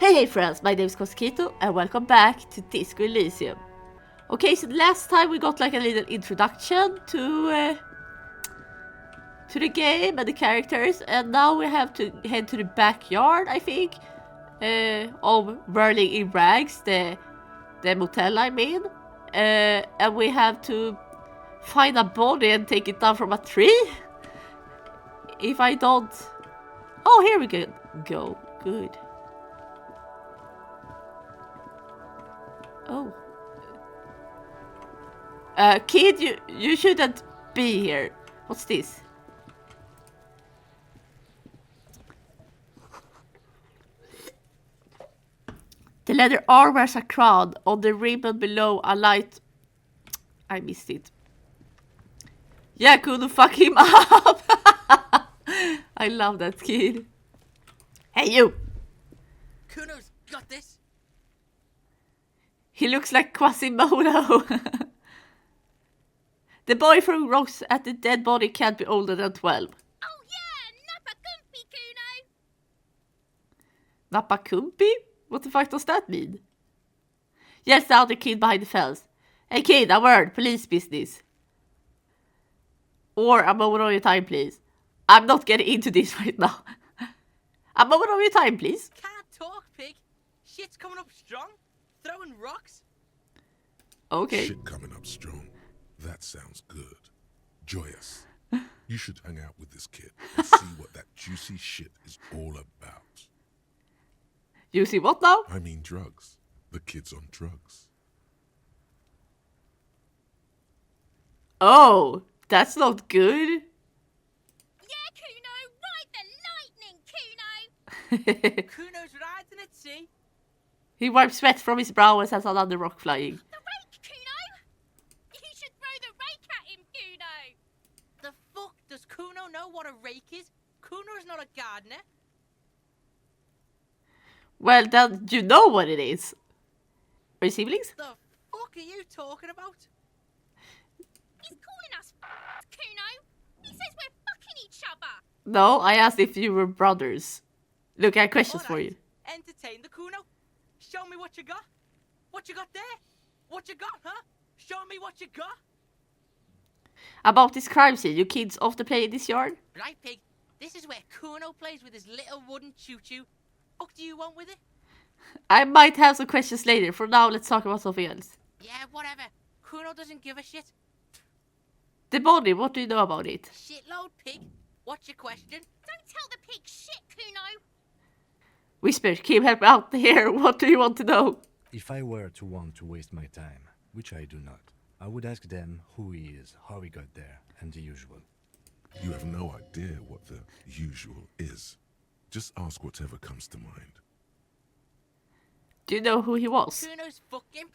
Hey friends, my name is Kozekito and welcome back to Disco Elysium. Okay, so last time we got like a little introduction to the game and the characters, and now we have to head to the backyard, I think, of Whirling in Rags, the motel I mean, and we have to find a body and take it down from a tree. If I don't... Oh, here we go. Good. Oh. Kid, you shouldn't be here. What's this? The leather arm wears a crown. On the ribbon below a light... I missed it. Yeah, couldn't fuck him up. I love that kid. Hey, you! Kuno's got this. He looks like Quasimodo. The boy threw rocks at the dead body can't be older than 12. Oh yeah, Nappa Kumpy, Kuno! Nappa Kumpy? What the fuck does that mean? Yes, the other kid behind the fence. Hey kid, a word, police business. Or a moment of your time, please. I'm not getting into this right now. A moment of your time, please. Can't talk, pig. Shit's coming up strong. Throwing rocks. Okay. Shit coming up strong. That sounds good. Joyous. You should hang out with this kid and see what that juicy shit is all about. You see what now? I mean drugs. The kid's on drugs. Oh, that's not good. Yeah, Kuno, ride the lightning, Kuno! Kuno's riding it, see? He wipes sweat from his brow and has another rock flying. The rake, Kuno! You should throw the rake at him, Kuno! The fuck? Does Kuno know what a rake is? Kuno's not a gardener. Well, then you know what it is. Are you siblings? The fuck are you talking about? He's calling us Kuno. He says we're fucking each other. No, I asked if you were brothers. Look, I have questions for you. Entertain the Kuno. Show me what you got. What you got there? What you got, huh? Show me what you got. About this crime scene, you kids often play in this yard? Right, pig. This is where Kuno plays with his little wooden choo-choo. What do you want with it? I might have some questions later. For now, let's talk about something else. Yeah, whatever. Kuno doesn't give a shit. The body, what do you know about it? Shitload, pig. What's your question? Don't tell the pig shit, Kuno. Whisper, Kim, help me out here. What do you want to know? If I were to want to waste my time, which I do not, I would ask them who he is, how he got there, and the usual. You have no idea what the usual is. Just ask whatever comes to mind. Do you know who he was? Kuno's fuck imp.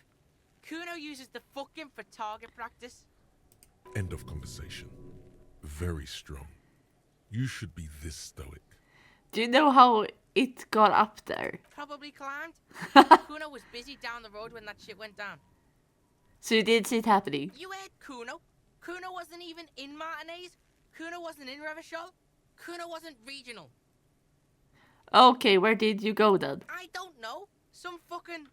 Kuno uses the fuck imp for target practice. End of conversation. Very strong. You should be this stoic. Do you know how it got up there? Probably climbed. Kuno was busy down the road when that shit went down. So you did see it happening? You heard Kuno. Kuno wasn't even in Martinez. Kuno wasn't in Revachol. Kuno wasn't regional. Okay, where did you go then? I don't know. Some fucking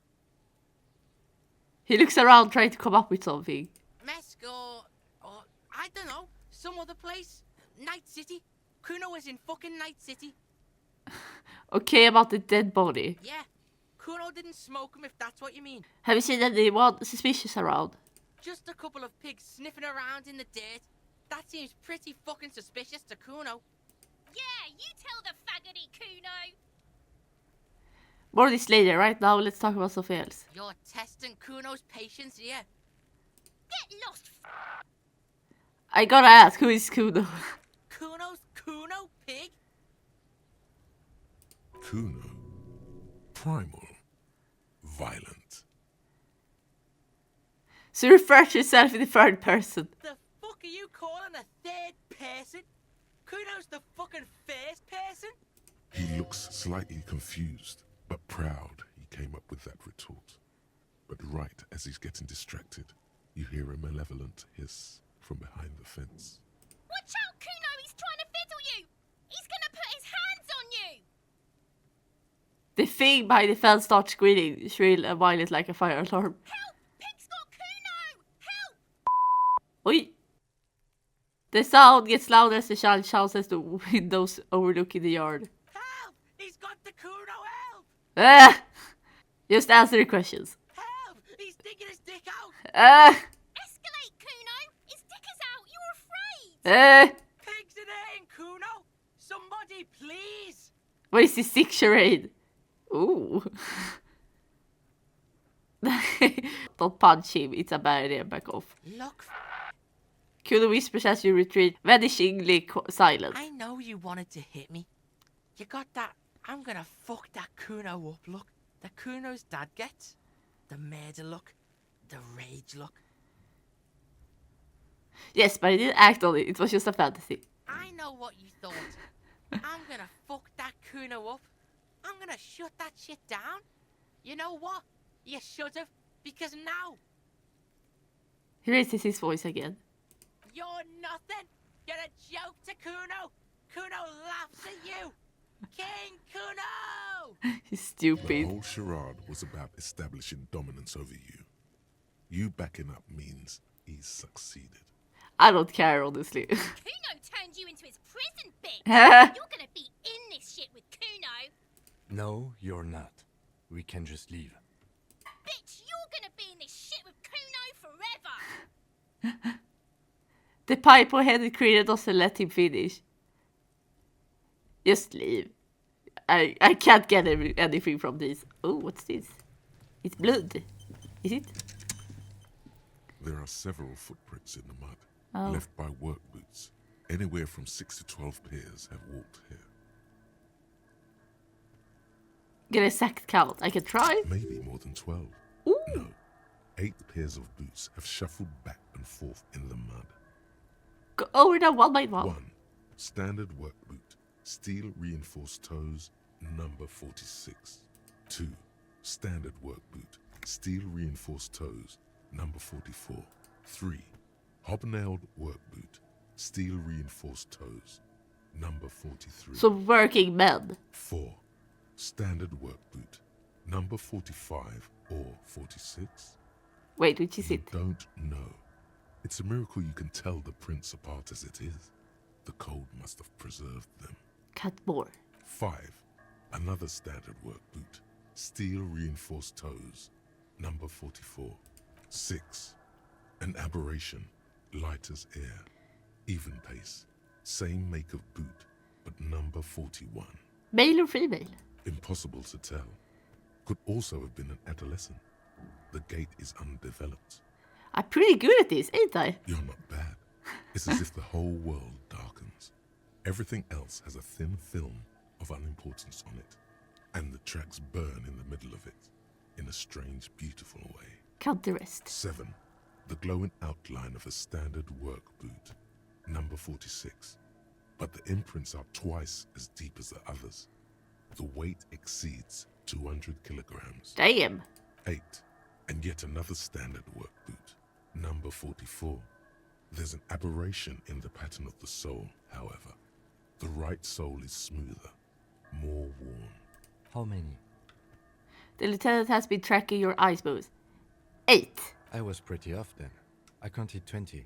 He looks around trying to come up with something. Mesco or I don't know. Some other place. Night City. Kuno was in fucking Night City. Okay, about the dead body. Yeah. Kuno didn't smoke him if that's what you mean. Have you seen anyone suspicious around? Just a couple of pigs sniffing around in the dirt. That seems pretty fucking suspicious to Kuno. Yeah, you tell the faggoty, Kuno. More of this later. Right now, let's talk about something else. You're testing Kuno's patience here. Get lost, I gotta ask, who is Kuno? Kuno's Kuno, pig? Kuno. Primal. Violent. So refer to yourself in the third person. The fuck are you calling a third person? Kuno's the fucking first person? He looks slightly confused, but proud he came up with that retort. But right as he's getting distracted, you hear a malevolent hiss from behind the fence. Watch out, Kuno! He's trying to fiddle you! He's gonna put his hands on you! The thing behind the fence starts screaming, shrill and violent like a fire alarm. Help! Pig's got Kuno! Help! Oi! The sound gets louder as the child shouts at the windows overlooking the yard. Help! He's got the Kuno! Help! Ah! Just answer the questions. Help! He's digging his dick out! Ah! Escalate, Kuno! His dick is out! You're afraid! Ah! Pigs in eating, Kuno! Somebody, please! What is this sick charade? Ooh. Don't punch him, it's a bad idea, back off. Look, Kuno whispers as you retreat, vanishingly silent. I know you wanted to hit me. You got that I'm gonna fuck that Kuno up look. The Kuno's dad gets. The murder look. The rage look. Yes, but I didn't act on it, it was just a fantasy. I know what you thought. I'm gonna fuck that Kuno up. I'm gonna shut that shit down. You know what? You should've, because now He raises his voice again. you're nothing. You're a joke to Kuno. Kuno laughs at you. King Kuno! He's The stupid. whole charade was about establishing dominance over you. You backing up means he's succeeded. I don't care, honestly. Kuno turned you into his prison, bitch. Ah! You're gonna be in this shit with Kuno. No, you're not. We can just leave. Bitch, you're gonna be in this shit with Kuno forever. The pipe-headed creature doesn't let him finish. Just leave. I can't get anything from this. Oh, what's this? It's blood. Is it? There are several footprints in the mud, Oh. left by work boots. Anywhere from 6 to 12 pairs have walked here. Get a exact count. I can try. Maybe more than 12. Ooh. No. 8 pairs of boots have shuffled back and forth in the mud. Go over them one by one. 1. Standard work boot. Steel reinforced toes, number 46. 2. Standard work boot. Steel reinforced toes, number 44. 3. Hobnailed work boot. Steel reinforced toes, number 43. So working men. 4. Standard work boot. Number 45 or 46. Wait, which is You it? don't know. It's a miracle you can tell the prints apart as it is. The cold must have preserved them. Cut more. 5. Another standard work boot. Steel reinforced toes. Number 44. 6. An aberration. Light as air. Even pace. Same make of boot, but number 41. Male or female? Impossible to tell. Could also have been an adolescent. The gait is undeveloped. I'm pretty good at this, ain't I? You're not bad. It's as if the whole world darkens. Everything else has a thin film of unimportance on it, and the tracks burn in the middle of it, in a strange, beautiful way. Count the rest. 7. The glowing outline of a standard work boot, number 46. But the imprints are twice as deep as the others. The weight exceeds 200 kilograms. Damn. 8. And yet another standard work boot, number 44. There's an aberration in the pattern of the sole, however. The right sole is smoother, more worn. How many? The lieutenant has been tracking your eyes moves. 8. I was pretty off then. I counted 20.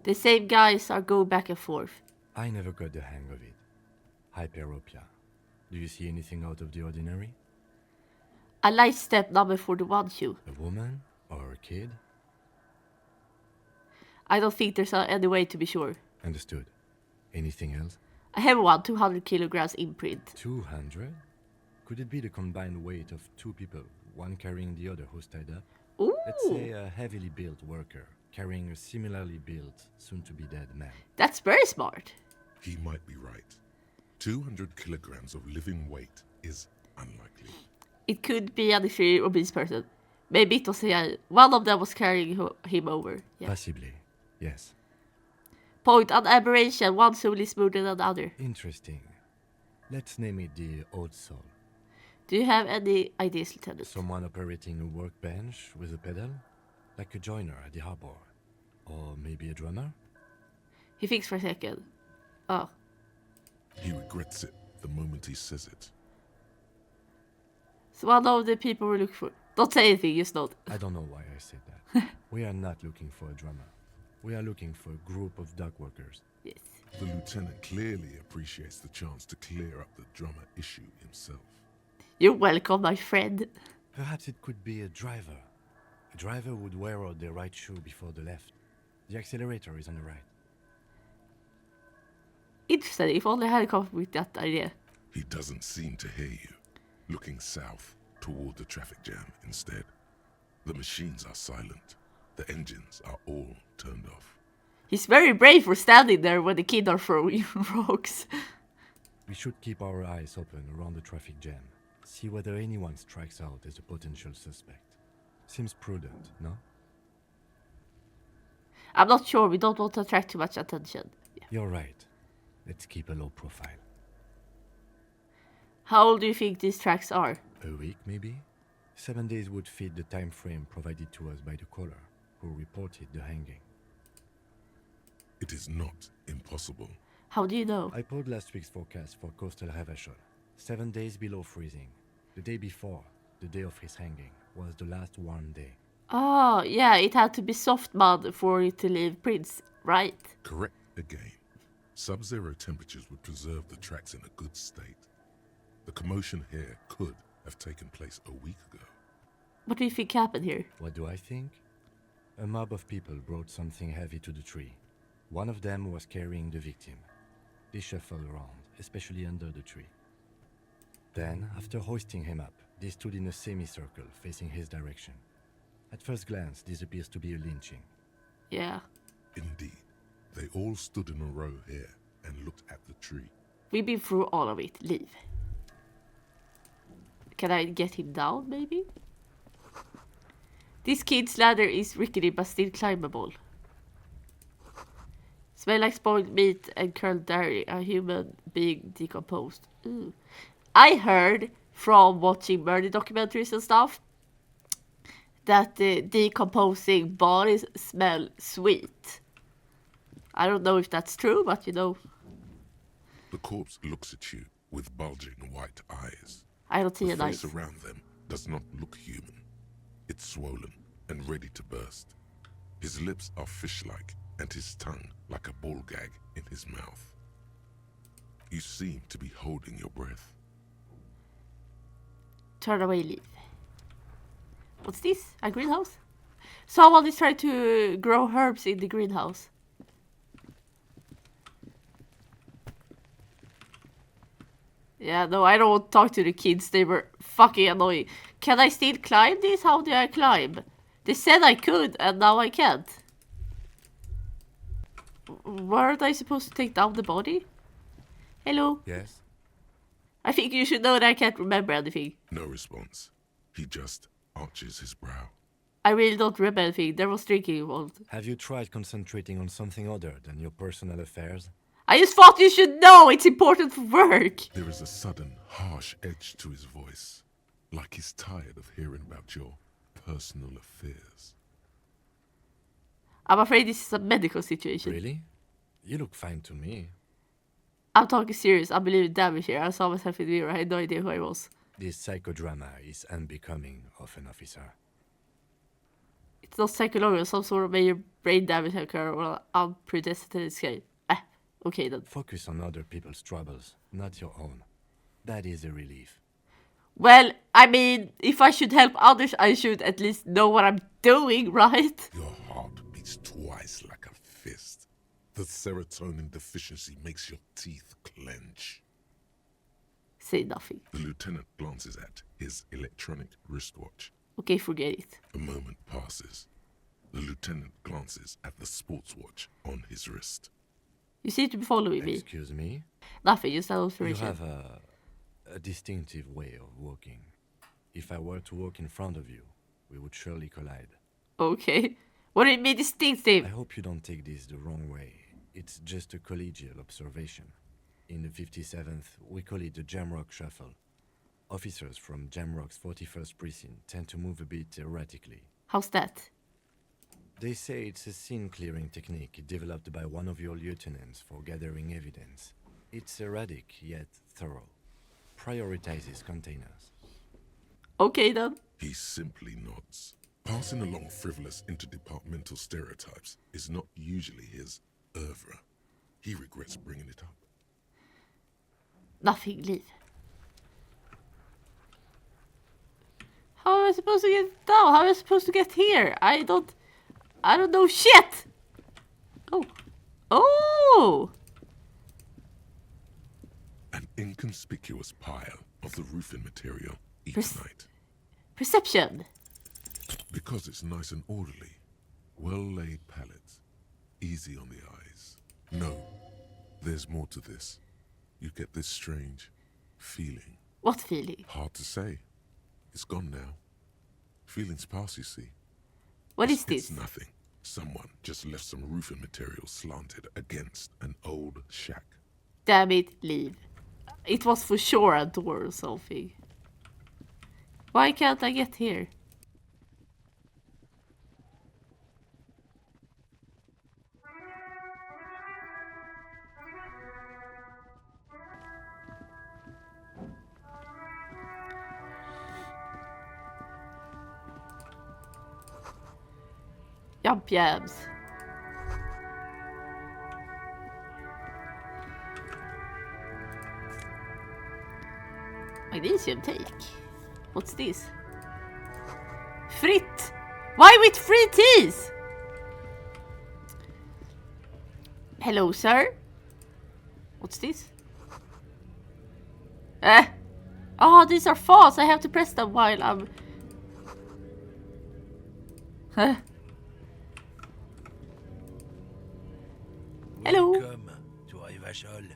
The same guys are going back and forth. I never got the hang of it. Hyperopia. Do you see anything out of the ordinary? A light step number 41, Hugh. A woman? Or a kid? I don't think there's any way to be sure. Understood. Anything else? I have one 200 kilograms imprint. 200? Could it be the combined weight of two people, one carrying the other who's tied up? Ooh. Let's say a heavily built worker carrying a similarly built, soon-to-be-dead man. That's very smart. He might be right. 200 kilograms of living weight is unlikely. It could be an extremely obese person. Maybe it was one of them was carrying him over. Yeah. Possibly, yes. Point an aberration, one soul is smoother than the other. Interesting. Let's name it the Old Soul. Do you have any ideas, Lieutenant? Someone operating a workbench with a pedal? Like a joiner at the harbor. Or maybe a drummer? He thinks for a second. Oh. He regrets it the moment he says it. So one of the people we look for. Don't say anything, just nod. I don't know why I said that. We are not looking for a drummer. We are looking for a group of dock workers. Yes. The lieutenant clearly appreciates the chance to clear up the drummer issue himself. You're welcome, my friend. Perhaps it could be a driver. A driver would wear out the right shoe before the left. The accelerator is on the right. Interesting, if only I had come up with that idea. He doesn't seem to hear you, looking south toward the traffic jam instead. The machines are silent. The engines are all turned off. He's very brave for standing there when the kids are throwing rocks. We should keep our eyes open around the traffic jam. See whether anyone strikes out as a potential suspect. Seems prudent, no? I'm not sure, we don't want to attract too much attention. Yeah. You're right. Let's keep a low profile. How old do you think these tracks are? A week, maybe? 7 days would fit the time frame provided to us by the caller, who reported the hanging. It is not impossible. How do you know? I pulled last week's forecast for coastal Havashol. 7 days below freezing. The day before, the day of his hanging, was the last warm day. Oh, yeah, it had to be soft mud for it to leave prints, right? Correct again. Sub-zero temperatures would preserve the tracks in a good state. The commotion here could have taken place a week ago. What do you think happened here? What do I think? A mob of people brought something heavy to the tree. One of them was carrying the victim. They shuffled around, especially under the tree. Then, after hoisting him up, they stood in a semicircle facing his direction. At first glance, this appears to be a lynching. Yeah. Indeed. They all stood in a row here and looked at the tree. We've been through all of it. Leave. Can I get him down, maybe? This kid's ladder is rickety but still climbable. Smell like spoiled meat and curled dairy. A human being decomposed. Ooh. I heard from watching murder documentaries and stuff that the decomposing bodies smell sweet. I don't know if that's true, but you know. The corpse looks at you with bulging white eyes. I don't see The a face knife. around them does not look human. It's swollen and ready to burst. His lips are fish-like and his tongue like a ball gag in his mouth. You seem to be holding your breath. Turn away, leave. What's this? A greenhouse? Someone is trying to grow herbs in the greenhouse. Yeah, no, I don't want to talk to the kids. They were fucking annoying. Can I still climb this? How do I climb? They said I could, and now I can't. Weren't I supposed to take down the body? Hello? Yes? I think you should know that I can't remember anything. No response. He just arches his brow. I really don't remember anything. There was drinking involved. Have you tried concentrating on something other than your personal affairs? I just thought you should know it's important for work. There is a sudden, harsh edge to his voice, like he's tired of hearing about your personal affairs. I'm afraid this is a medical situation. Really? You look fine to me. I'm talking serious. I'm believing damage here. I saw myself in the mirror. I had no idea who I was. This psychodrama is unbecoming of an officer. It's not psychological. Some sort of major brain damage occur or unprecedented escape. Okay then. Focus on other people's troubles, not your own. That is a relief. Well, I mean, if I should help others, I should at least know what I'm doing, right? Your heart beats twice like a fist. The serotonin deficiency makes your teeth clench. Say nothing. The lieutenant glances at his electronic wristwatch. Okay, forget it. A moment passes. The lieutenant glances at the sports watch on his wrist. You seem to be following me. Excuse me? Nothing, just an You observation. have a distinctive way of walking. If I were to walk in front of you, we would surely collide. Okay. What do you mean distinctive? I hope you don't take this the wrong way. It's just a collegial observation. In the 57th, we call it the Jamrock Shuffle. Officers from Jamrock's 41st Precinct tend to move a bit erratically. How's that? They say it's a scene-clearing technique developed by one of your lieutenants for gathering evidence. It's erratic, yet thorough. Prioritizes containers. Okay then. He simply nods. Passing along frivolous interdepartmental stereotypes is not usually his oeuvre. He regrets bringing it up. Nothing, leave. How am I supposed to get down? How am I supposed to get here? I don't know shit! Oh. Oh! An inconspicuous pile of the roofing material each night. Perception. Because it's nice and orderly. Well-laid pallets. Easy on the eyes. No, there's more to this. You get this strange feeling. What feeling? Hard to say. It's gone now. Feelings pass, you see. What is this? It's nothing. Someone just left some roofing material slanted against an old shack. Damn it, leave. It was for sure a door or something. Why can't I get here? Jump jams. Magnesium take. What's this? Fritt! Why with free teas? Hello, sir. What's this? Oh, these are fast. I have to press them while I'm... Huh? Hello. Welcome to Rivachol.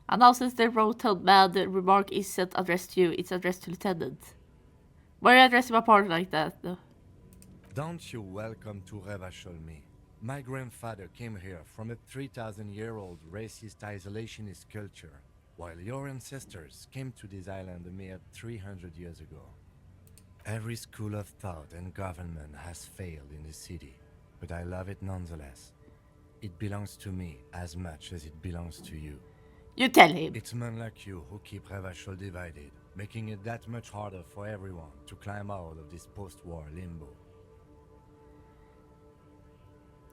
And now since the road man, the remark isn't addressed to you, it's addressed to Lieutenant. Why are you addressing my partner like that, though? Don't you welcome to Revachol me. My grandfather came here from a 3,000-year-old racist isolationist culture, while your ancestors came to this island a mere 300 years ago. Every school of thought and government has failed in this city, but I love it nonetheless. It belongs to me as much as it belongs to you. You tell him. It's men like you who keep Revachol divided, making it that much harder for everyone to climb out of this post-war limbo.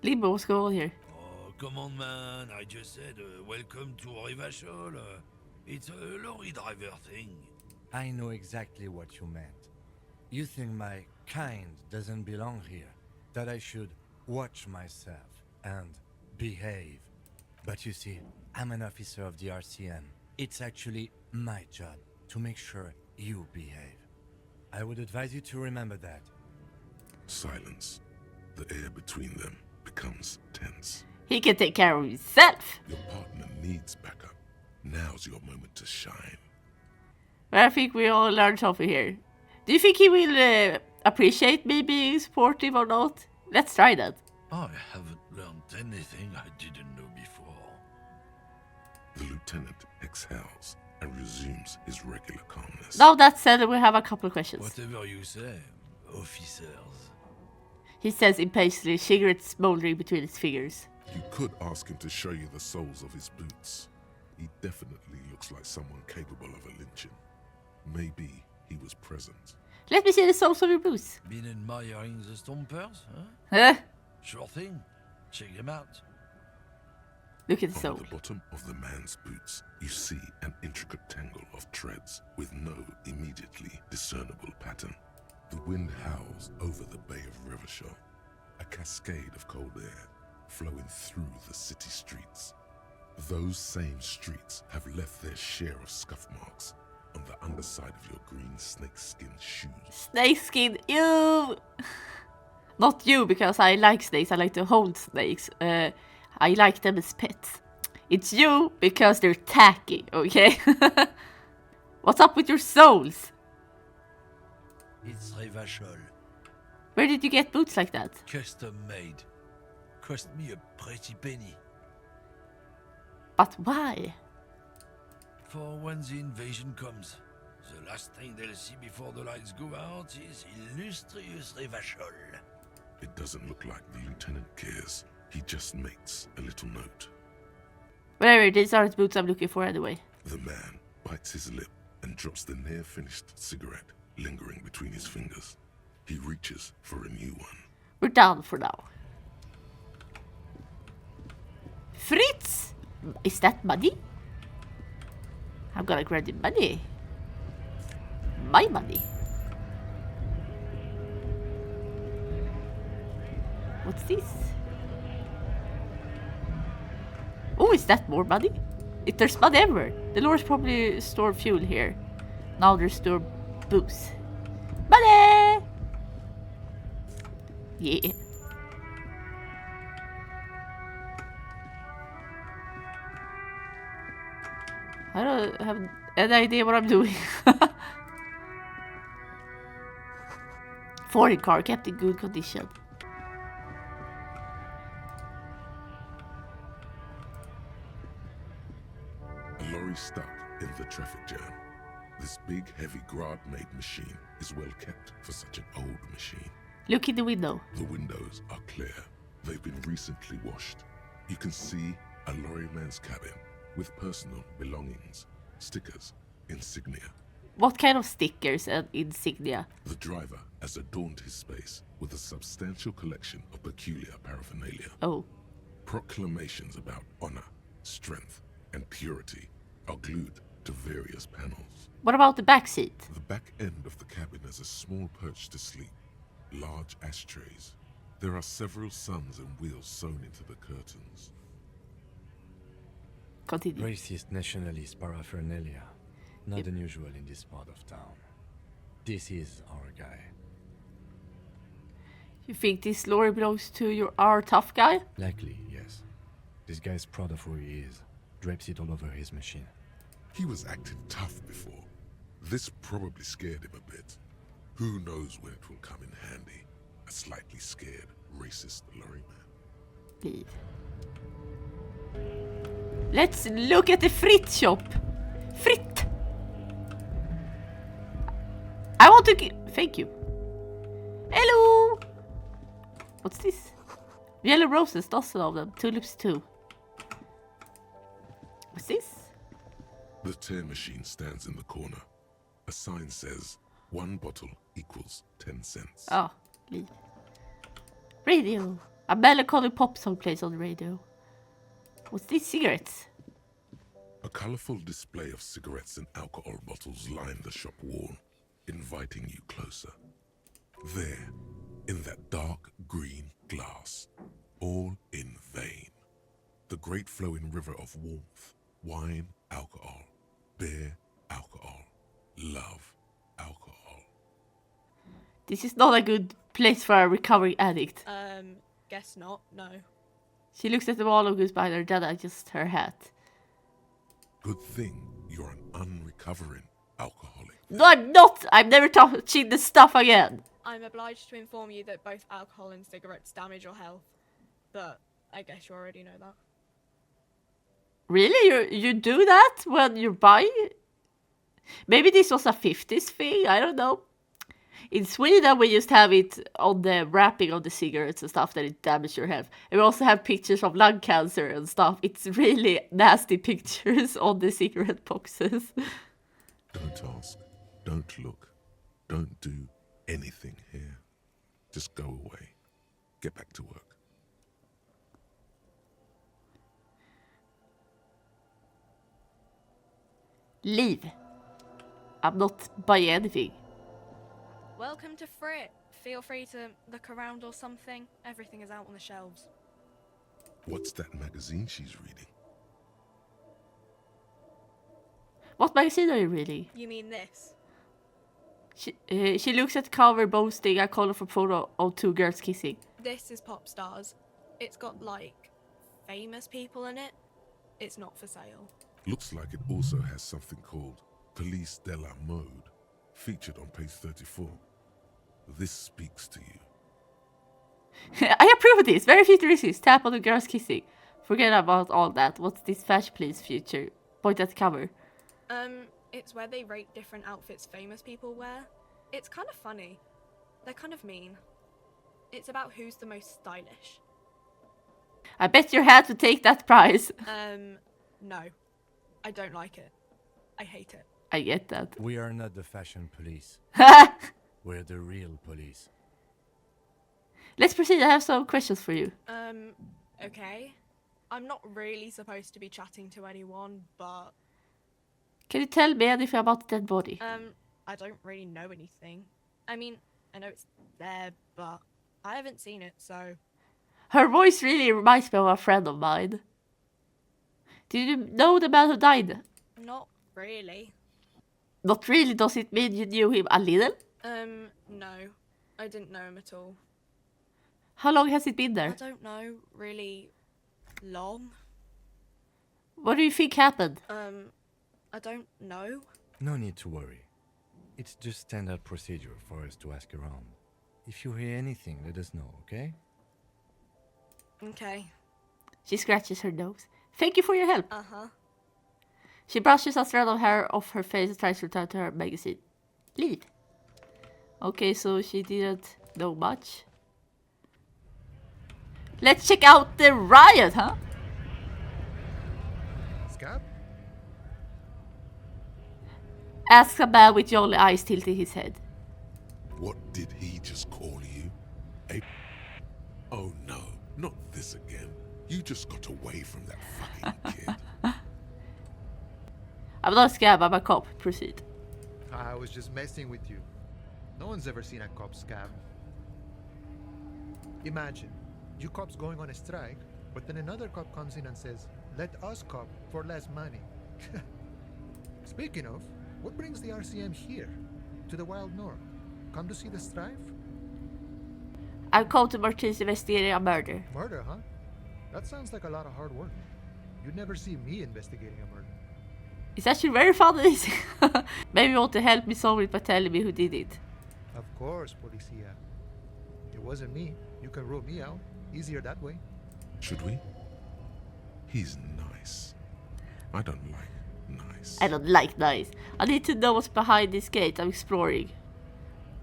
Limbo, what's going on here? Oh, come on, man. I just said welcome to Rivachol. It's a lorry driver thing. I know exactly what you meant. You think my kind doesn't belong here, that I should watch myself and behave. But you see, I'm an officer of the RCM. It's actually my job to make sure you behave. I would advise you to remember that. Silence. The air between them becomes tense. He can take care of himself. Your partner needs backup. Now's your moment to shine. But I think we all learned something here. Do you think he will appreciate me being supportive or not? Let's try that. I haven't learned anything I didn't know before. The lieutenant exhales and resumes his regular calmness. Now that said, we have a couple of questions. Whatever you say, officers. He says impatiently, cigarette smoldering between his fingers. You could ask him to show you the soles of his boots. He definitely looks like someone capable of a lynching. Maybe he was present. Let me see the soles of your boots. Been admiring the stompers, huh? Huh? Sure thing. Check them out. Look at the On sole. the bottom of the man's boots, you see an intricate tangle of threads with no immediately discernible pattern. The wind howls over the Bay of Rivachol, a cascade of cold air flowing through the city streets. Those same streets have left their share of scuff marks on the underside of your green snakeskin shoes. Snakeskin, ew! Not you, because I like snakes. I like to hold snakes. I like them as pets. It's you, because they're tacky, okay? What's up with your soles? It's Rivachol. Where did you get boots like that? Custom made. Cost me a pretty penny. But why? For when the invasion comes, the last thing they'll see before the lights go out is illustrious Rivachol. It doesn't look like the lieutenant cares. He just makes a little note. Whatever, these aren't boots I'm looking for anyway. The man bites his lip and and drops the near-finished cigarette lingering between his fingers. He reaches for a new one. We're done for now. Fritz! Is that money? I'm gonna grab the money. My money. What's this? Oh, is that more money? If there's money everywhere. The Lords probably store fuel here. Now they store booze. Money! Yeah. I don't have any idea what I'm doing. Foreign car kept in good condition. A lorry stuck in the traffic jam. This big, heavy Grad-made machine is well kept for such an old machine. Look in the window. The windows are clear. They've been recently washed. You can see a lorryman's cabin with personal belongings, stickers, insignia. What kind of stickers and insignia? The driver has adorned his space with a substantial collection of peculiar paraphernalia. Oh. Proclamations about honor, strength, and purity are glued to various panels. What about the back seat? The back end of the cabin has a small perch to sleep, large ashtrays. There are several suns and wheels sewn into the curtains. Continue. Racist nationalist paraphernalia. Not unusual in this part of town. This is our guy. You think this lorry belongs to our tough guy? Likely, yes. This guy's proud of who he is. Drapes it all over his machine. He was acting tough before. This probably scared him a bit. Who knows when it will come in handy? A slightly scared, racist lorryman. Leave. Let's look at the Frit shop. Frit! I want to thank you. Hello! What's this? Yellow roses, dozen of them. Tulips too. What's this? The tear machine stands in the corner. A sign says, 1 bottle equals 10 cents. Oh, leave. Radio. A melancholy pop song plays on the radio. What's these cigarettes? A colorful display of cigarettes and alcohol bottles line the shop wall, inviting you closer. There, in that dark green glass, all in vain. The great flowing river of warmth, wine, alcohol, beer, alcohol, love, alcohol. This is not a good place for a recovering addict. Guess not, no. She looks at the wall of goods behind her, then adjusts her hat. Good thing you're an unrecovering alcoholic. No, I'm not! I'm never touching the stuff again! I'm obliged to inform you that both alcohol and cigarettes damage your health. But I guess you already know that. Really? You do that when you buy? Maybe this was a 50s thing, I don't know. In Sweden, we used to have it on the wrapping of the cigarettes and stuff that it damaged your health. And we also have pictures of lung cancer and stuff. It's really nasty pictures on the cigarette boxes. Don't ask, don't look, don't do anything here. Just go away. Get back to work. Leave. I'm not buying anything. Welcome to Frit. Feel free to look around or something. Everything is out on the shelves. What's that magazine she's reading? What magazine are you reading? You mean this? She looks at the cover, boasting a colorful photo of 2 girls kissing. This is Pop Stars. It's got, like, famous people in it. It's not for sale. Looks like it also has something called Police de la Mode, featured on page 34. This speaks to you. I approve of this. Very futuristic. Tap on the girls kissing. Forget about all that. What's this fashion police future? Point at the cover. It's where they rate different outfits famous people wear. It's kind of funny. They're kind of mean. It's about who's the most stylish. I bet your hat would take that prize. No. I don't like it. I hate it. I get that. We are not the fashion police. We're the real police. Let's proceed. I have some questions for you. Okay. I'm not really supposed to be chatting to anyone, but Can you tell me anything about the dead body? I don't really know anything. I mean, I know it's there, but I haven't seen it, so Her voice really reminds me of a friend of mine. Did you know the man who died? not really. Not really. Does it mean you knew him a little? No. I didn't know him at all. How long has it been I there? don't know really long. What do you think happened? I don't know. No need to worry. It's just standard procedure for us to ask around. If you hear anything, let us know, okay? Okay. She scratches her nose. Thank you for your help. Uh-huh. She brushes a strand of hair off her face and tries to return to her magazine. Leave. Okay, so she didn't know much. Let's check out the riot, huh? Scab? Asks a man with jolly eyes tilting his head. What did he just call you? A... Oh no, not this again. You just got away from that fucking kid. I'm not a scab, I'm a cop. Proceed. I was just messing with you. No one's ever seen a cop scab. Imagine, you cops going on a strike, but then another cop comes in and says, let us cop for less money. Speaking of, what brings the RCM here? To the wild north? Come to see the strife? I've come to Martin's investigating a murder. Murder, huh? That sounds like a lot of hard work. You'd never see me investigating a murder. It's actually very fun and easy. Maybe you want to help me solve it by telling me who did it. Of course, Policia. It wasn't me. You can rule me out. Easier that way. Should we? He's nice. I don't like nice. I don't like nice. I need to know what's behind this gate. I'm exploring.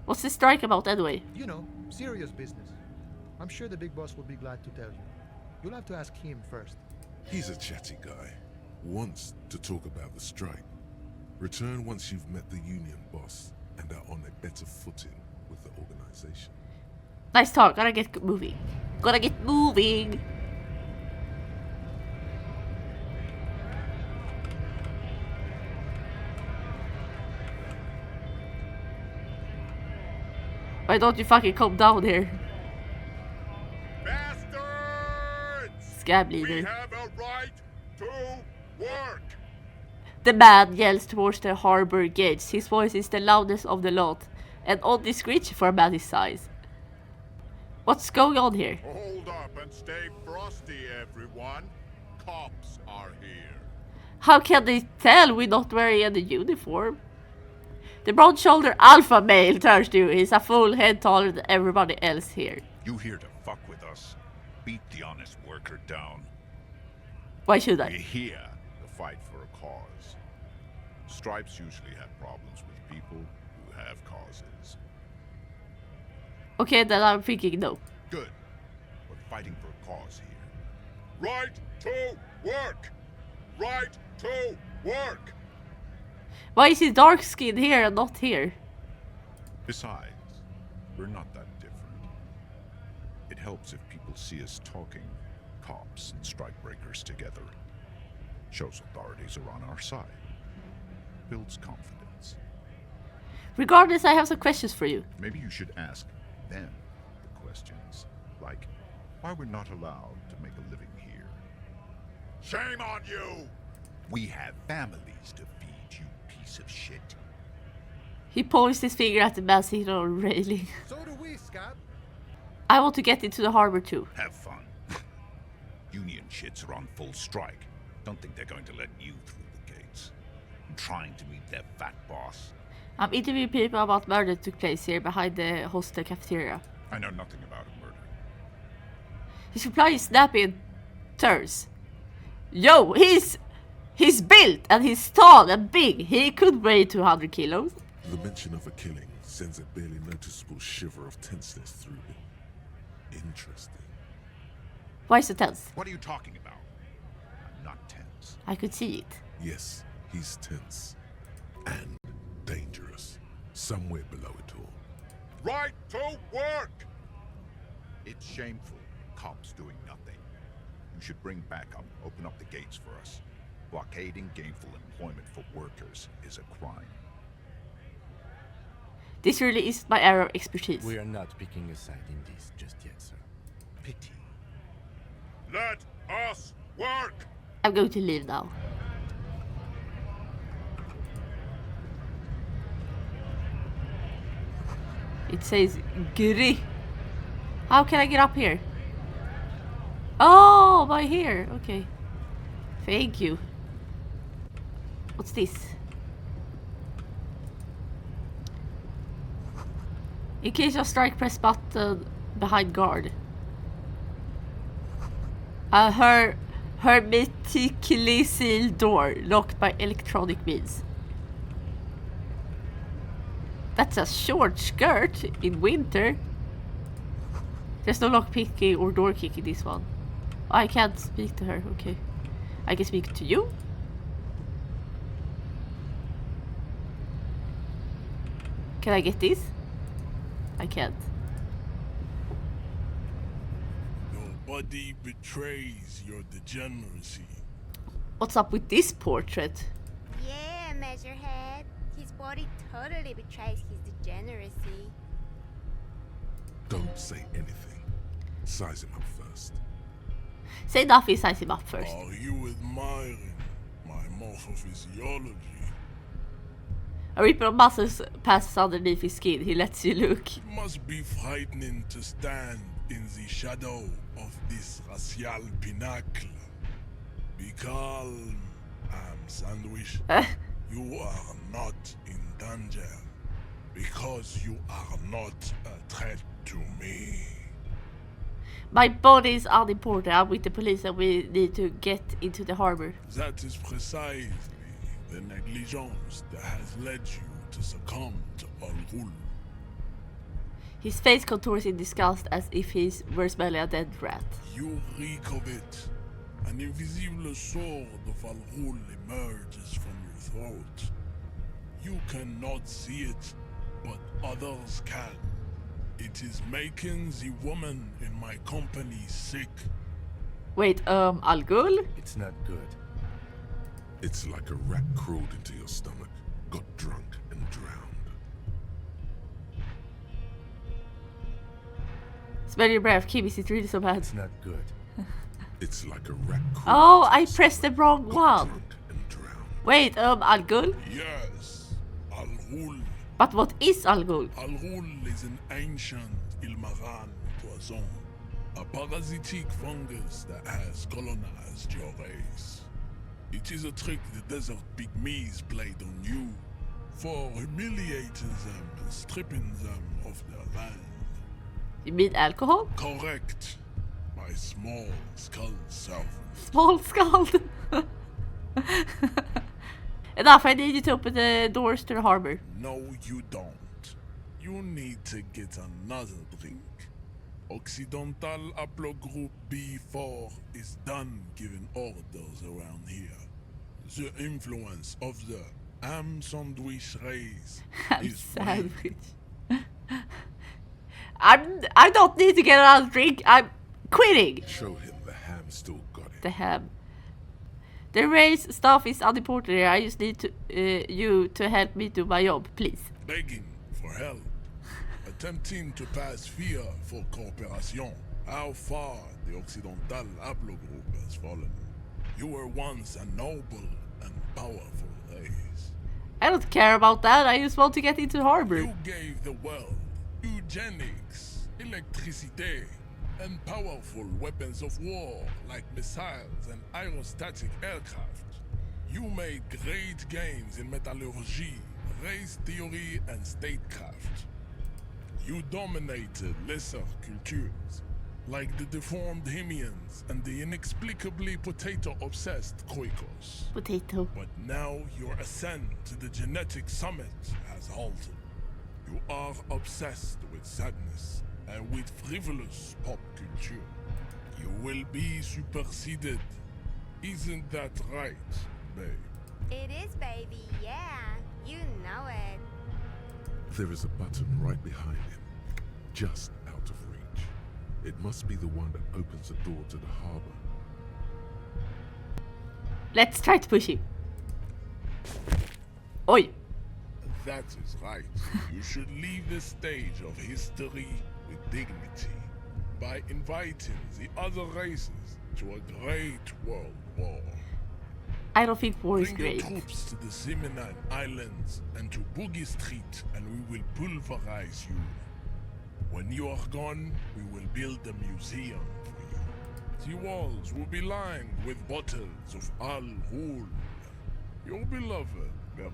What's the strike about anyway? You know, serious business. I'm sure the big boss will be glad to tell you. You'll have to ask him first. He's a chatty guy. Wants to talk about the strike. Return once you've met the union boss and are on a better footing with the organization. Nice talk. Gotta get moving. Gotta get moving. Why don't you fucking come down here? Bastards! Scab We leader. have a right to work! The man yells towards the harbor gates. His voice is the loudest of the lot, and oddly screechy for a man his size. What's going on here? Hold up and stay frosty, everyone. Cops are here. How can they tell we're not wearing any uniform? The broad-shouldered alpha male turns to you. He's a full head taller than everybody else here. You here to fuck with us? Beat the honest worker down. Why should We're I? here to fight for a cause. Stripes usually have problems with people who have causes. Okay, then I'm thinking no. Good. We're fighting for a cause here. Right to work! Right to work! Why is he dark skinned here and not here? Besides, we're not that different. It helps if people see us talking, cops and strikebreakers together. Shows authorities are on our side. Builds confidence. Regardless, I have some questions for you. Maybe you should ask them the questions, like why we're not allowed to make a living here. Shame on you! We have families to feed, you piece of shit. He points his finger at the man sitting on a railing. So do we, Scab. I want to get into the harbor too. Have fun. Union shits are on full strike. Don't think they're going to let you through the gates. I'm trying to meet their fat boss. I'm interviewing people about murder that took place here behind the hostel cafeteria. I know nothing about a murder. His reply is snappy and terse. Yo, he's built and he's tall and big. He could weigh 200 kilos. The mention of a killing sends a barely noticeable shiver of tenseness through him. Interesting. Why so tense? What are you talking about? I'm not tense. I could see it. Yes, he's tense. and dangerous, somewhere below it all. Right to work! It's shameful. Cops doing nothing. You should bring backup. Open up the gates for us. Blockading gainful employment for workers is a crime. This really is my area of expertise. We are not picking a side in this just yet, sir. Pity. Let us work! I'm going to leave now. It says Guri. How can I get up here? Oh, by here. Okay. Thank you. What's this? In case of strike, press button behind guard. Hermetically sealed door locked by electronic means. That's a short skirt in winter. There's no lock picking or door kicking this one. I can't speak to her. Okay. I can speak to you. Can I get this? I can't. Nobody betrays your degeneracy. What's up with this portrait? Yeah, Measurehead. His body totally betrays his degeneracy. Don't say anything. Size him up first. Say nothing, size him up first. Are you admiring my morphophysiology? A ripple of muscles passes underneath his skin. He lets you look. It must be frightening to stand in the shadow of this racial pinnacle. Be calm, Sandwich. You are not in danger because you are not a threat to me. My body is unimportant. I'm with the police and we need to get into the harbor. That is precisely the negligence that has led you to succumb to Al Ghul. His face contours in disgust as if he were smelling a dead rat. You reek of it. An invisible sword of Al Ghul emerges from your throat. You cannot see it, but others can. It is making the woman in my company sick. Wait, Al Ghul? It's not good. It's like a rat crawled into your stomach, got drunk and drowned. Smell your breath, Kim, is it really so bad? It's not good. It's like a rat crawled Oh, into I your pressed the stomach, wrong got one. drunk and drowned. Wait, Al Ghul? Yes, Al Ghul. But what is Al Ghul? Al Ghul is an ancient Ilmaran poison, a parasitic fungus that has colonized your race. It is a trick the desert pygmies played on you for humiliating them and stripping them of their land. You mean alcohol? Correct. My small skull self. Small skull. Enough, I need you to open the doors to the harbor. No, you don't. You need to get another drink. Occidental Haplogroup B4 is done giving orders around here. The influence of the ham sandwich race is Sandwich. I don't need to get another drink. I'm quitting. Show him the ham still got it. The ham. The race stuff is unimportant here. I just need to you to help me do my job, please. begging for help, attempting to pass fear for cooperation. How far the Occidental Haplogroup has fallen. You were once a noble and powerful race. I don't care about that. I just want to get into the harbor. You gave the world eugenics, electricity, and powerful weapons of war like missiles and aerostatic aircraft. You made great gains in metallurgy, race theory, and statecraft. You dominated lesser cultures, like the deformed Hemians and the inexplicably potato-obsessed Khoikos. Potato. But now your ascent to the genetic summit has halted. You are obsessed with sadness and with frivolous pop culture. You will be superseded. Isn't that right, babe? It is, baby, yeah. You know it. There is a button right behind him, just out of reach. It must be the one that opens the door to the harbor. Let's try to push him. Oi! That is right. You should leave the stage of history with dignity by inviting the other races to a great world war. I don't think war is Bring your great. troops to the Simenon Islands and to Boogie Street, and we will pulverize you. When you are gone, we will build a museum for you. The walls will be lined with bottles of Al Ghul, your beloved beverage.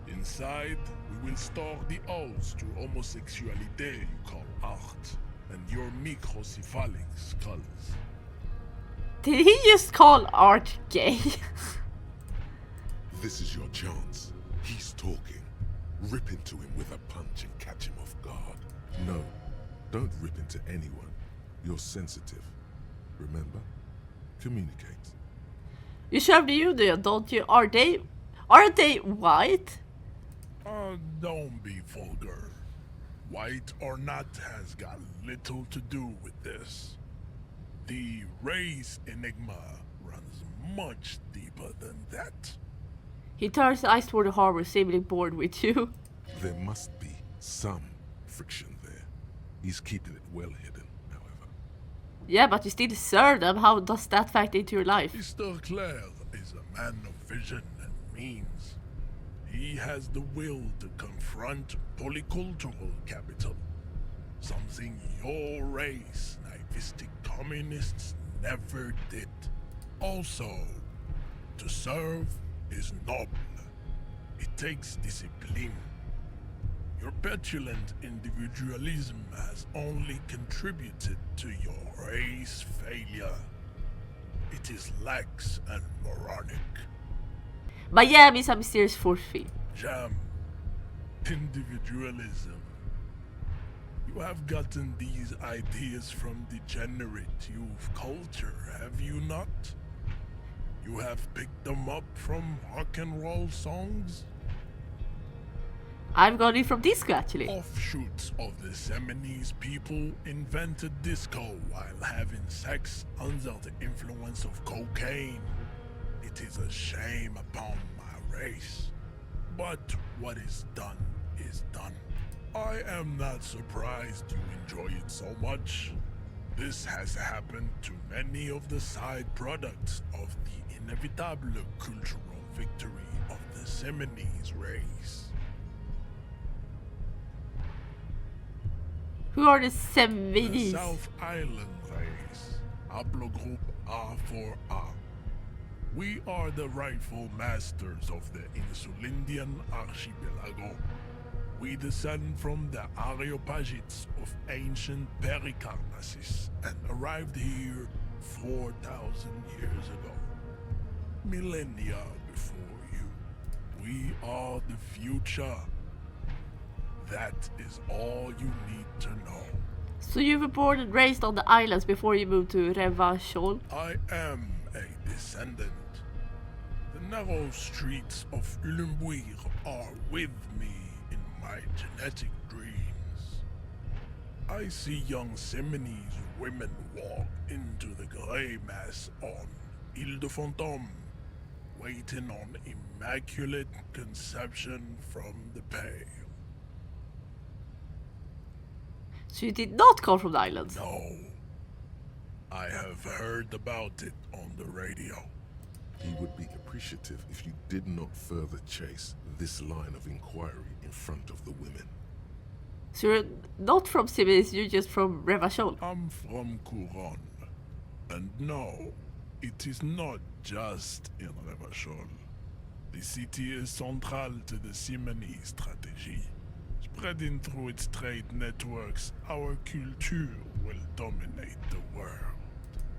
Inside, we will store the odes to homosexuality you call art, and your microcephalic skulls. Did he just call art gay? This is your chance. He's talking. Rip into him with a punch and catch him off guard. No, don't rip into anyone. You're sensitive. Remember? Communicate. You serve the union, don't you? Aren't they white? Don't be vulgar. White or not has got little to do with this. The race enigma runs much deeper than that. He turns eyes toward the harbor, seemingly bored with you. There must be some friction there. He's keeping it well hidden, however. Yeah, but you still serve them. How does that factor into your life? Mr. Clare is a man of vision and means. He has the will to confront polycultural capital. Something your race, naivistic communists, never did. Also, to serve is noble. It takes discipline. Your petulant individualism has only contributed to your race failure. It is lax and moronic. Miami is a mysterious force field. Jam. Individualism. You have gotten these ideas from degenerate youth culture, have you not? You have picked them up from rock and roll songs? I've got it from disco, actually. Offshoots of the Seminoles people invented disco while having sex under the influence of cocaine. It is a shame upon my race. But what is done is done. I am not surprised you enjoy it so much. This has happened to many of the side products of the inevitable cultural victory of the Seminoles race. Who are the The Seminoles? South Island race, haplogroup A4A. We are the rightful masters of the Insulindian archipelago. We descend from the Areopagites of ancient Pericarnassus and arrived here 4,000 years ago. Millennia before you. We are the future. That is all you need to know. So you were born and raised on the islands before you moved to Revachol? I am a descendant. The narrow streets of Ulumbuir are with me in my genetic dreams. I see young Seminoles women walk into the grey mass on Ile de Fantôme, waiting on immaculate conception from the pale. So you did not come from the islands? No. I have heard about it on the radio. He would be appreciative if you did not further chase this line of inquiry in front of the women. So you're not from Seminoles, you're just from Revachol? I'm from Couronne. And no, it is not just in Revachol. The city is central to the Simony strategy. Spreading through its trade networks, our culture will dominate the world.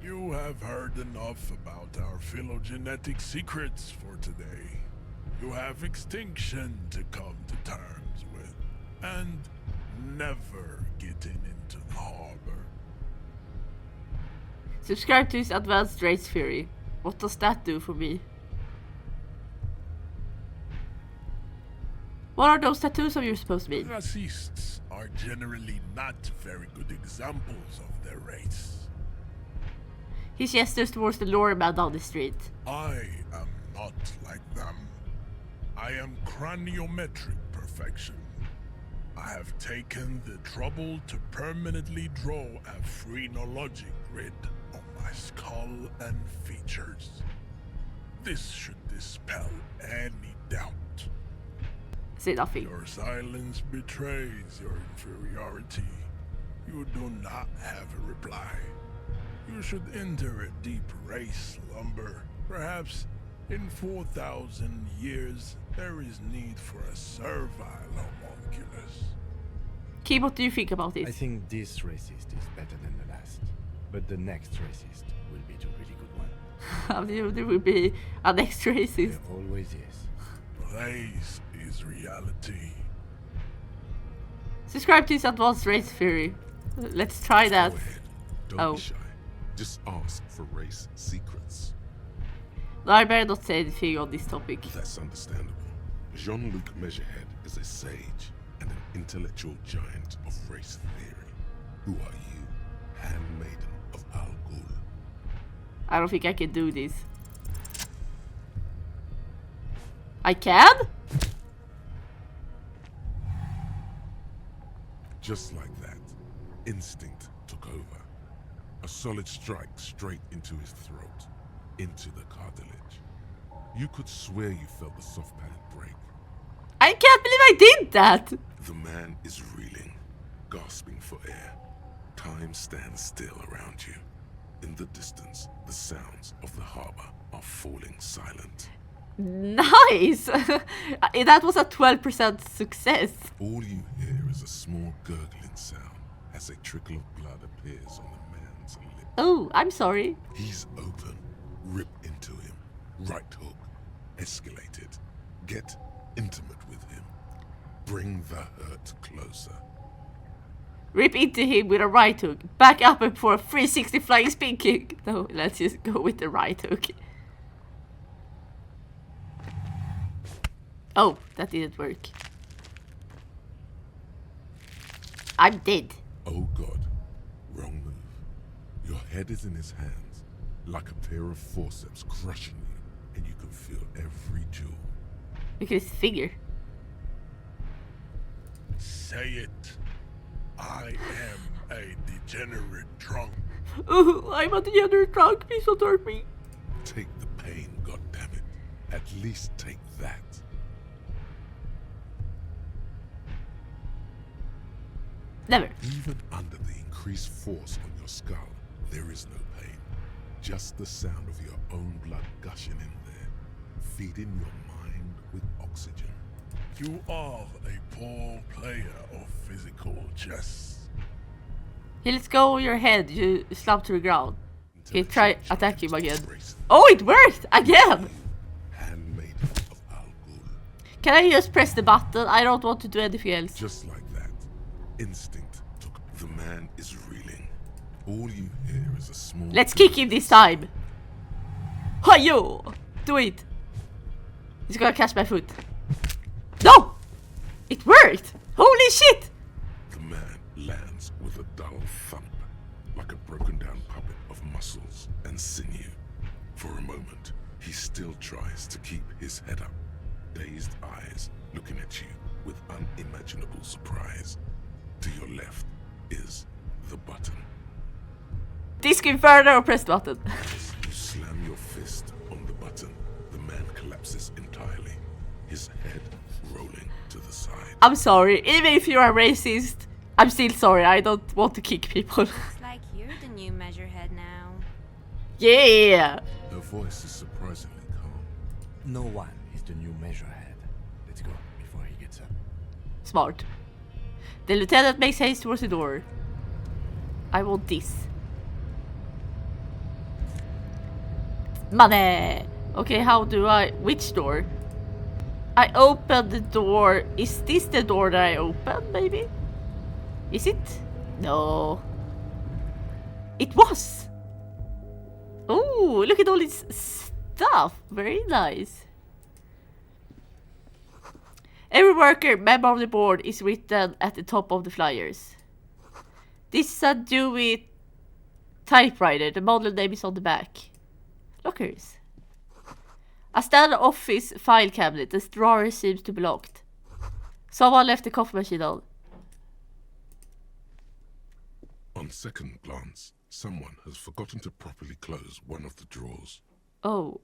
You have heard enough about our phylogenetic secrets for today. You have extinction to come to terms with, and never getting into the harbor. Subscribe to his advanced race theory. What does that do for me? What are those tattoos of yours supposed to be? Racists are generally not very good examples of their race. He gestures towards the lawyer man down the street. I am not like them. I am craniometric perfection. I have taken the trouble to permanently draw a phrenologic grid on my skull and features. This should dispel any doubt. Say nothing. Your silence betrays your inferiority. You do not have a reply. You should enter a deep race slumber. Perhaps in 4,000 years, there is need for a servile homunculus. Kim, what do you think about I this? think this racist is better than the last. But the next racist will be the really good one. There will be a next racist. There always is. Race is reality. Subscribe to his advanced race theory. Let's try that. Go ahead. Don't Oh. be shy. Just ask for race secrets. No, I better not say anything on this topic. That's understandable. Jean-Luc Measurehead is a sage and an intellectual giant of race theory. Who are you, handmaiden of Al Ghul? I don't think I can do this. I can? Just like that, instinct took over. A solid strike straight into his throat, into the cartilage. You could swear you felt the soft padded break. I can't believe I did that! The man is reeling, gasping for air. Time stands still around you. In the distance, the sounds of the harbor are falling silent. Nice! That was a 12% success. All you hear is a small gurgling sound as a trickle of blood appears on the man's lip. Oh, I'm sorry. He's open. Rip into him. Right hook. Escalate it. Get intimate with him. Bring the hurt closer. Rip into him with a right hook. Back up and for a 360 flying spin kick. No, let's just go with the right hook. Oh, that didn't work. I'm dead. Oh God. Wrong move. Your head is in his hands, like a pair of forceps crushing you, and you can feel every jewel. Look at his figure. Say it. I am a degenerate drunk. Oh, I'm a degenerate drunk. Please don't hurt me. Take the pain, goddammit. At least take that. Never. Even under the increased force on your skull, there is no pain. Just the sound of your own blood gushing in there, feeding your mind with oxygen. You are a poor player of physical chess. He lets go of your head. You slump to the ground. Okay, try Intellectual attack him giants again. race. Oh, it worked! Again! Handmaiden of Al Ghul. Can I just press the button? I don't want to do anything else. Just like that, instinct took. The man is reeling. All you hear is a small. Let's kick him this time. Hi-yo! Do it. He's gonna catch my foot. No! It worked! Holy shit! The man lands with a dull thump, like a broken down puppet of muscles and sinew. For a moment, he still tries to keep his head up, dazed eyes looking at you with unimaginable surprise. To your left is the button. Disc Inferno or press the button. As you slam your fist on the button, the man collapses entirely, his head rolling to the side. I'm sorry. Even if you're a racist, I'm still sorry. I don't want to kick people. Looks like you're the new Measurehead now. Yeah! Her voice is surprisingly calm. No one is the new Measurehead. Let's go before he gets up. Smart. The lieutenant makes haste towards the door. I want this. Money! Okay, how do I... Which door? I opened the door. Is this the door that I opened, maybe? Is it? No. It was! Oh, look at all this stuff. Very nice. Every worker, member of the board is written at the top of the flyers. This is a Dewey typewriter. The model name is on the back. Lockers. A standard office file cabinet. The drawer seems to be locked. Someone left the coffee machine on. On second glance, someone has forgotten to properly close one of the drawers. Oh.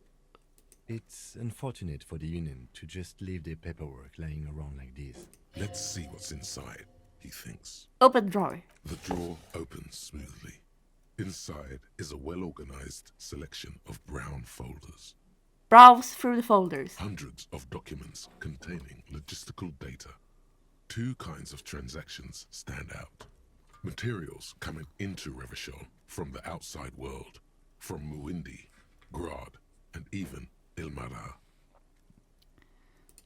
It's unfortunate for the Union to just leave their paperwork lying around like this. Let's see what's inside, he thinks. Open drawer. The drawer opens smoothly. Inside is a well-organized selection of brown folders. Browse through the folders. Hundreds of documents containing logistical data. 2 kinds of transactions stand out. Materials coming into Revachol from the outside world, from Muindi, Grad, and even Ilmara.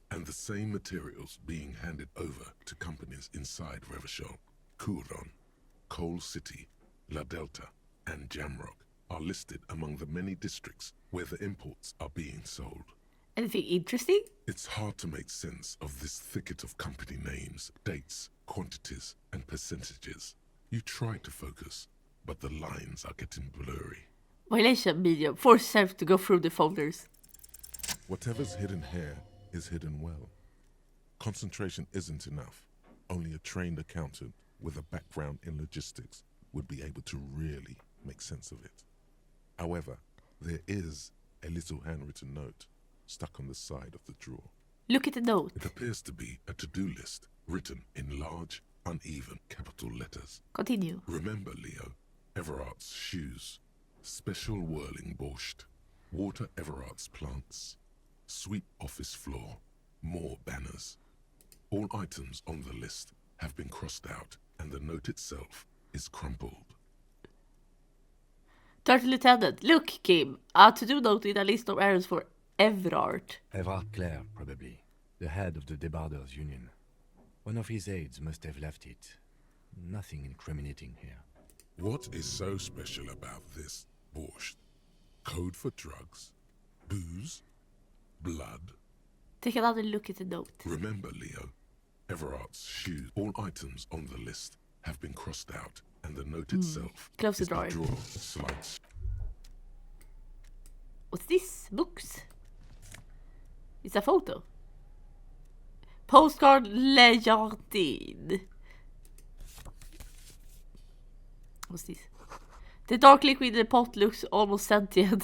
And the same materials being handed over to companies inside Revachol, Kuron, Coal City, La Delta, and Jamrock are listed among the many districts where the imports are being sold. Anything interesting? It's hard to make sense of this thicket of company names, dates, quantities, and percentages. You try to focus, but the lines are getting blurry. Violation medium. Force yourself to go through the folders. Whatever's hidden here is hidden well. Concentration isn't enough. Only a trained accountant with a background in logistics would be able to really make sense of it. However, there is a little handwritten note stuck on the side of the drawer. Look at the note. It appears to be a to-do list written in large, uneven capital letters. Continue. Remember, Leo, Everard's shoes, special whirling borscht, water Everard's plants, sweep office floor, more banners. All items on the list have been crossed out and the note itself is crumpled. Third Lieutenant, look, Kim. A to-do note in a list of errands for Everard. Everard Clare, probably. The head of the Debarders Union. One of his aides must have left it. Nothing incriminating here. What is so special about this borscht? Code for drugs? Booze? Blood? Take another look at the note. Remember, Leo, Everard's shoes. All items on the list have been crossed out, and the note itself Close the is drawer. the drawer slides. What's this? Books. It's a photo. Postcard Legendine. What's this? The dark liquid in the pot looks almost sentient.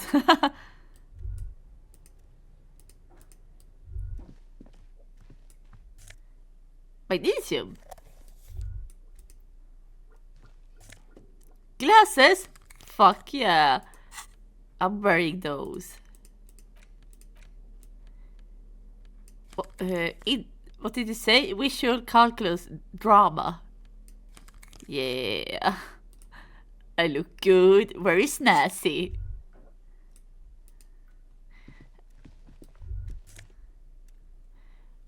Magnesium. Glasses? Fuck yeah. I'm wearing those. What did you say? Visual calculus drama. Yeah. I look good. Very snazzy.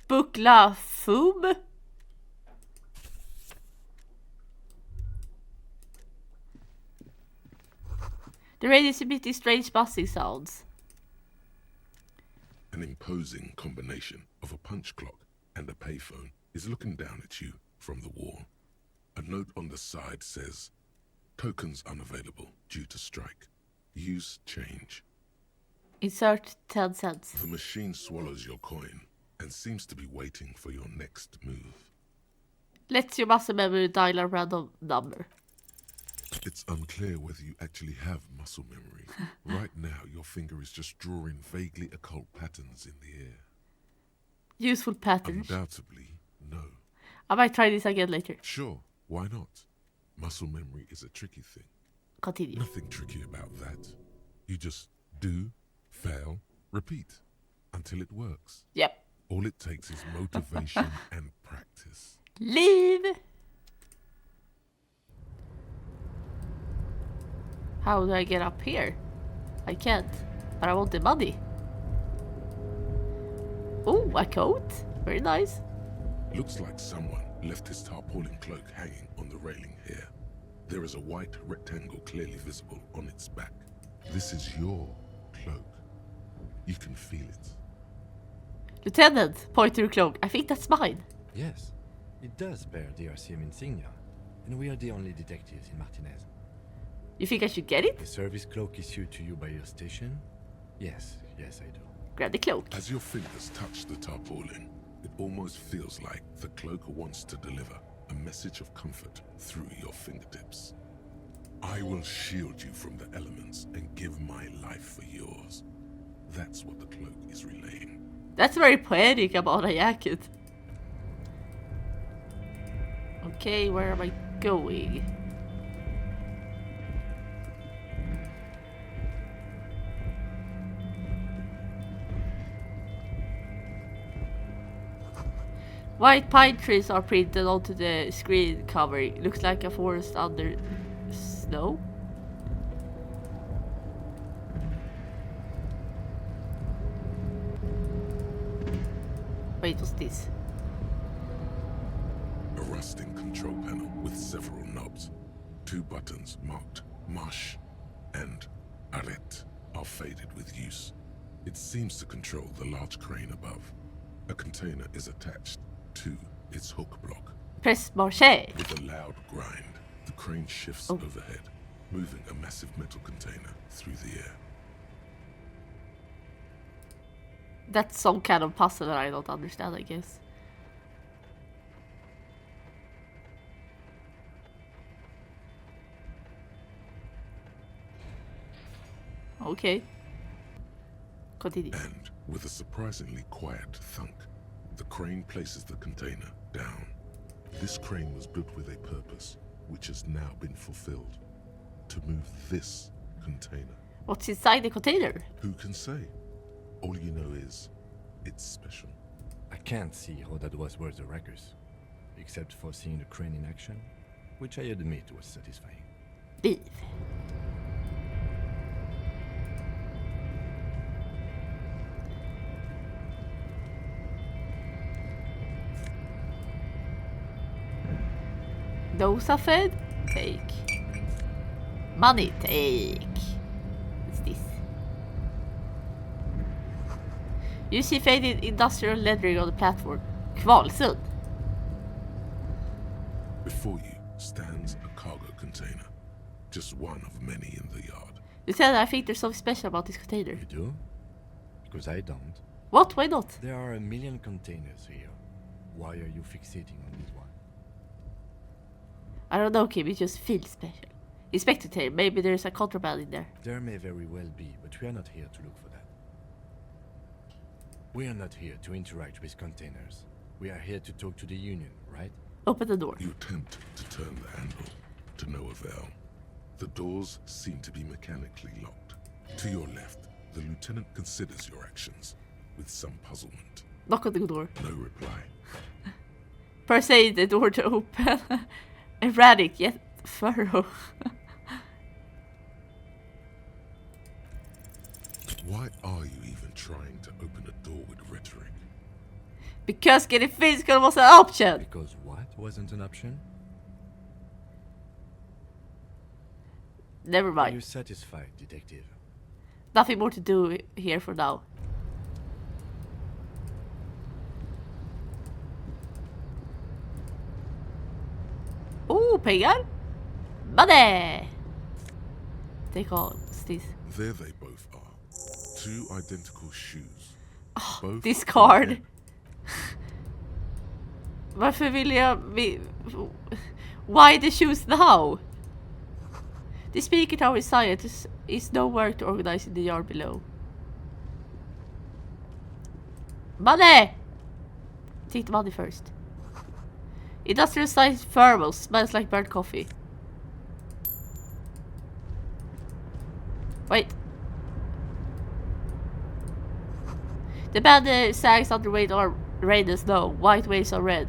Book La Foume. The radio is emitting strange buzzing sounds. An imposing combination of a punch clock and a payphone is looking down at you from the wall. A note on the side says, tokens unavailable due to strike. Use change. Insert 10 cents. The machine swallows your coin and seems to be waiting for your next move. Let's your muscle memory dial a random number. It's unclear whether you actually have muscle memory. Right now, your finger is just drawing vaguely occult patterns in the air. Useful patterns. Undoubtedly, no. I might try this again later. Sure, why not? Muscle memory is a tricky thing. Continue. Nothing tricky about that. You just do, fail, repeat until it works. Yep. All it takes is motivation and practice. Leave. How do I get up here? I can't, but I want the money. Oh, a coat. Very nice. Looks like someone left his tarpaulin cloak hanging on the railing here. There is a white rectangle clearly visible on its back. This is your cloak. You can feel it. Lieutenant, point to your cloak. I think that's mine. Yes, it does bear the RCM insignia, and we are the only detectives in Martinez. You think I should get it? The service cloak issued to you by your station? Yes, yes I do. Grab the cloak. As your fingers touch the tarpaulin, it almost feels like the cloak wants to deliver a message of comfort through your fingertips. I will shield you from the elements and give my life for yours. That's what the cloak is relaying. That's very poetic about a jacket. Okay, where am I going? White pine trees are printed onto the screen covering. Looks like a forest under snow. Wait, what's this? A rusting control panel with several knobs. 2 buttons marked Marsh and Arrête are faded with use. It seems to control the large crane above. A container is attached to its hook block. Press marché. With a loud grind, the crane shifts overhead, moving a massive metal container through the air. That's some kind of puzzle that I don't understand, I guess. Okay. Continue. And with a surprisingly quiet thunk, the crane places the container down. This crane was built with a purpose, which has now been fulfilled. To move this container. What's inside the container? Who can say? All you know is, it's special. I can't see how that was worth the records, except for seeing the crane in action, which I admit was satisfying. Beef. Those are fed? Take. Money, take. What's this? You see faded industrial lettering on the platform. Kvalsund. Before you stands a cargo container. Just one of many in the yard. You said I think there's something special about this container. You do? Because I don't. What? Why not? There are a million containers here. Why are you fixating on this one? I don't know, Kim. It just feels special. Inspector Taylor, maybe there's a contraband in there. There may very well be, but we are not here to look for that. We are not here to interact with containers. We are here to talk to the Union, right? Open the door. You attempt to turn the handle, to no avail. The doors seem to be mechanically locked. To your left, the lieutenant considers your actions with some puzzlement. Knock on the door. No reply. Persuade the door to open. Erratic yet thorough. Why are you even trying to open a door with rhetoric? Because getting physical was an option. Because what wasn't an option? Never Are mind. you satisfied, detective? Nothing more to do here for now. Oh, pengar! Money! Take on this. There they both are. 2 identical shoes. Both Discard. Varför vill jag... Why the shoes now? The speaker tower is silent. Is no work to organize in the yard below. Money! Take the money first. Industrial size thermal smells like burnt coffee. Wait. The band sags underweight are red and snow. White waves are red.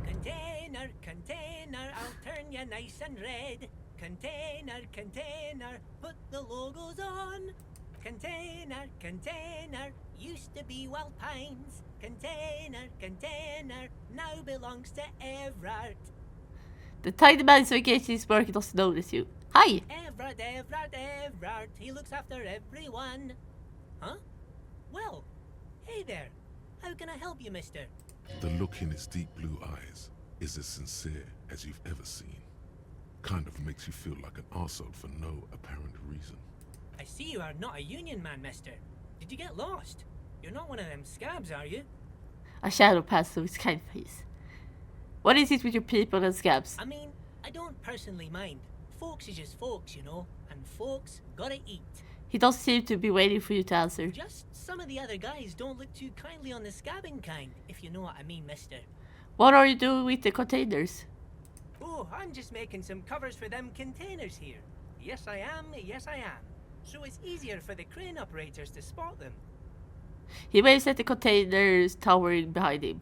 Container, container, I'll turn you nice and red. Container, container, put the logos on. Container, container, used to be Wild Pines. Container, container, now belongs to Everard. The tiny man is engaged in his work and doesn't notice you. Hi! Everard, Everard, Everard, he looks after everyone. Huh? Well, hey there. How can I help you, mister? The look in his deep blue eyes is as sincere as you've ever seen. Kind of makes you feel like an arsehole for no apparent reason. I see you are not a union man, mister. Did you get lost? You're not one of them scabs, are you? A shadow passed through his kind face. What is it with your people and scabs? I mean, I don't personally mind. Folks is just folks, you know, and folks gotta eat. He doesn't seem to be waiting for you to answer. Just some of the other guys don't look too kindly on the scabbing kind, if you know what I mean, mister. What are you doing with the containers? Oh, I'm just making some covers for them containers here. Yes, I am. Yes, I am. So it's easier for the crane operators to spot them. He waves at the containers towering behind him.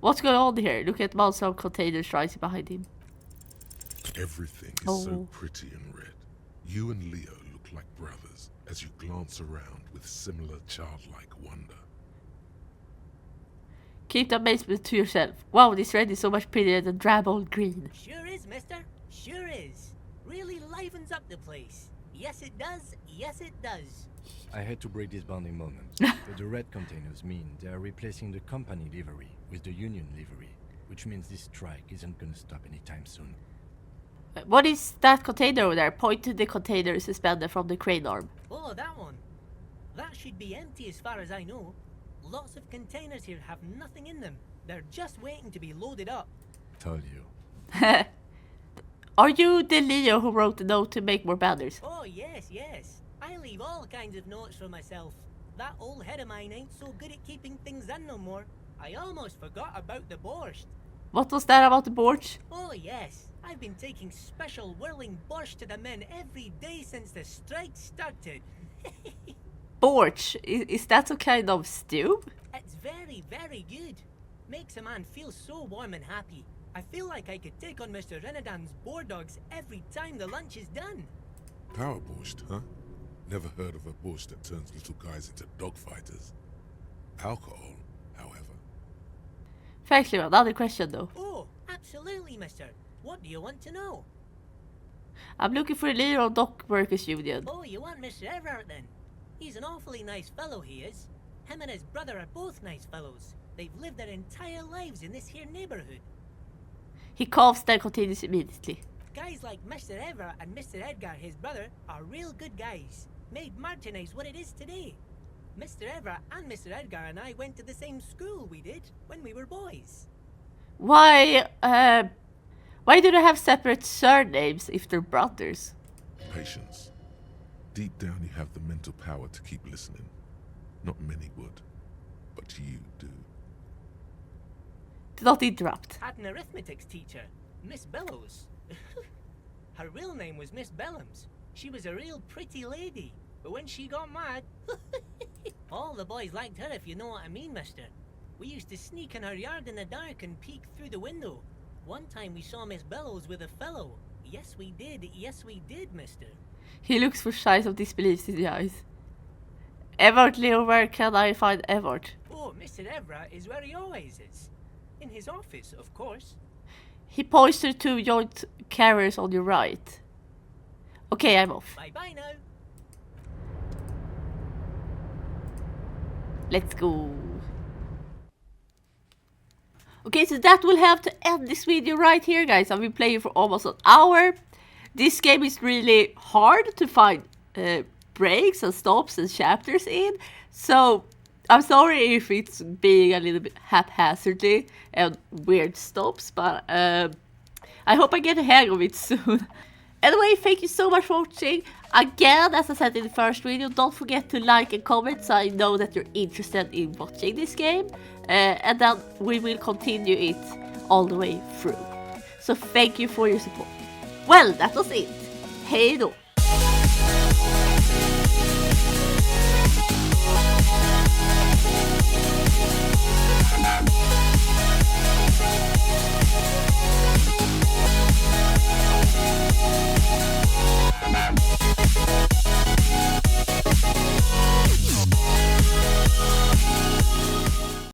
What's going on here? Look at months of containers rising behind him. Everything is so pretty and red. You and Leo look like brothers as you glance around with similar childlike wonder. Keep the amazement to yourself. Wow, this red is so much prettier than drab old green. Sure is, mister. Sure is. Really livens up the place. Yes, it does. Yes, it does. I had to break this bonding moment. But the red containers mean they are replacing the company livery with the union livery, which means this strike isn't gonna stop anytime soon. What is that container over there? Point to the container suspended from the crane arm. Oh, that one. That should be empty as far as I know. Lots of containers here have nothing in them. They're just waiting to be loaded up. Told you. Are you the Leo who wrote the note to make more banners? Oh, yes, yes. I leave all kinds of notes for myself. That old head of mine ain't so good at keeping things in no more. I almost forgot about the borscht. What was that about the borscht? Oh, yes. I've been taking special whirling borscht to the men every day since the strike started. Borscht? Is that some kind of stew? It's very, very good. Makes a man feel so warm and happy. I feel like I could take on Mr. Renadan's boar dogs every time the lunch is done. Power borscht, huh? Never heard of a borscht that turns little guys into dogfighters. Alcohol, however. Thanks, Leo. Another question, though. Oh, absolutely, mister. What do you want to know? I'm looking for a leader of Dock Workers Union. Oh, you want Mr. Everett then? He's an awfully nice fellow, he is. Him and his brother are both nice fellows. They've lived their entire lives in this here neighborhood. He coughs, then continues immediately. Guys like Mr. Everett and Mr. Edgar, his brother, are real good guys. Made Martinez what it is today. Mr. Everett and Mr. Edgar and I went to the same school we did when we were boys. Why do they have separate surnames if they're brothers? Patience. Deep down you have the mental power to keep listening. Not many would, but you do. Do not interrupt. Had an arithmetics teacher, Miss Bellows. Her real name was Miss Bellams. She was a real pretty lady, but when she got mad, all the boys liked her, if you know what I mean, mister. We used to sneak in her yard in the dark and peek through the window. One time we saw Miss Bellows with a fellow. Yes, we did, mister. He looks for signs of disbelief in the eyes. Everett, Leo, where can I find Everett? Oh, Mr. Everett is where he always is. In his office, of course. He points to the two joint carriers on your right. Okay, I'm off. Bye-bye now. Let's go. Okay, so that will have to end this video right here, guys. I've been playing for almost an hour. This game is really hard to find breaks and stops and chapters in. So, I'm sorry if it's being a little bit haphazardly and weird stops, but I hope I get a hang of it soon. Anyway, thank you so much for watching. Again, as I said in the first video, don't forget to like and comment so I know that you're interested in watching this game. And then we will continue it all the way through. So thank you for your support. Well, that was it. Hej då!